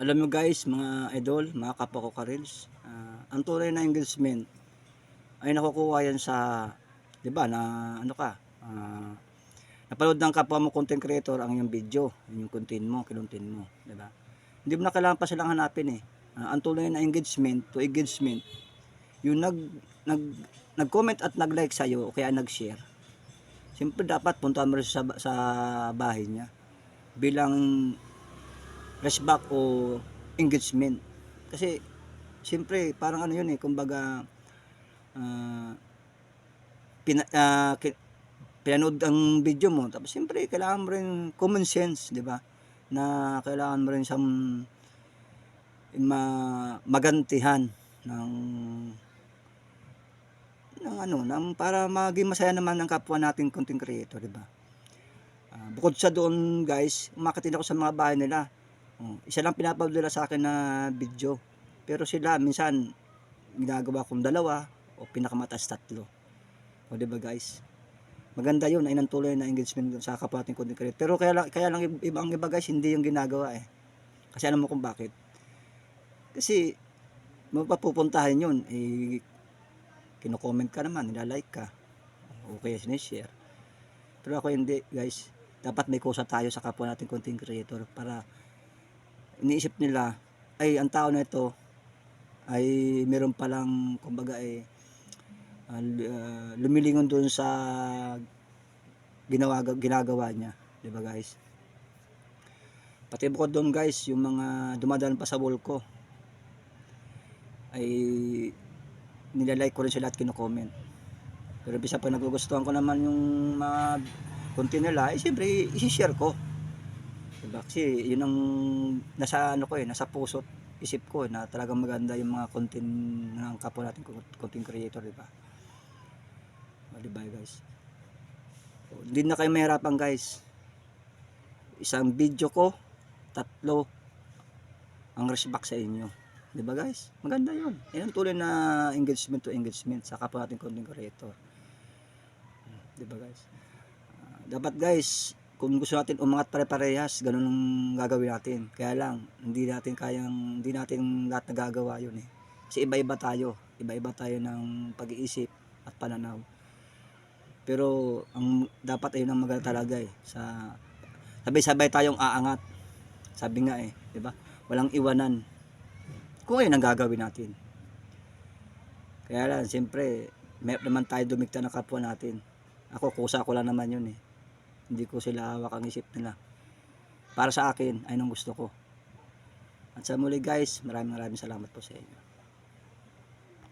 Alam mo guys, mga idol, mga kapwa ko ka-reels, ang tunay na engagement ay nakukuha yan sa, 'di ba, na ano ka, napanood ng kapwa mo content creator ang iyong video, yung content mo, kinontent mo, 'di ba? Hindi mo na kailangan pa silang hanapin eh. Ang tunay na engagement to engagement, yung nag nag-comment at nag-like sa iyo o kaya nag-share. Siyempre dapat puntahan mo rin sa bahay niya bilang flashback o engagement. Kasi siyempre parang ano yun eh, kumbaga uh, pinanood ang video mo, tapos siyempre kailangan mo rin common sense, di ba? Na kailangan mo rin siyang magantihan ng para maging masaya naman ang kapwa nating content creator, di ba? Bukod sa doon guys, umakit din ako sa mga bahay nila. Isa lang pinapanood nila sa akin na video. Pero sila minsan ginagawa kong dalawa o pinakamataas tatlo. O di ba guys? Maganda 'yun, ay nantuloy na engagement sa kapwa nating content creator. Pero kaya lang ibang iba guys hindi yung ginagawa eh. Kasi alam mo kung bakit? Kasi mapapupuntahan 'yun eh, kino-comment ka naman, nila-like ka. O kaya sinishare. Pero ako hindi guys. Dapat may kusa tayo sa kapwa nating content creator para iniisip nila ay ang tao na ito ay meron palang kumbaga lumilingon doon sa ginagawa niya, 'di ba guys? Pati bukod doon guys, yung mga dumadaan pa sa wall ko ay nilalike ko rin sila at kino-comment. Pero bisa pag nagugustuhan ko naman yung mga content nila, siyempre i-share ko. Diba? Kasi yun ang nasa ano ko nasa puso't isip ko na talagang maganda yung mga content ng kapwa natin content creator, diba? O, diba guys? Hindi na kayo mahirapan guys. Isang video ko, tatlo ang respect sa inyo. Diba guys? Maganda yun. Yan ang tuloy na engagement to engagement sa kapwa natin content creator. Diba guys? Dapat guys, kung gusto natin umangat pare-parehas, ganun ang gagawin natin. Kaya lang, hindi natin lahat nagagawa yun eh. Kasi iba-iba tayo ng pag-iisip at pananaw. Pero ang dapat ayun ang maganda talaga eh, sa sabay-sabay tayong aangat. Sabi nga eh, 'di ba? Walang iwanan. Kung ayun ang gagawin natin. Kaya lang, siyempre, may naman tayo dumikta ng kapwa natin. Ako, kusa ko lang naman yun eh. Hindi ko sila hawak ang isip nila. Para sa akin, ayun ang gusto ko. At sa muli guys, maraming salamat po sa inyo.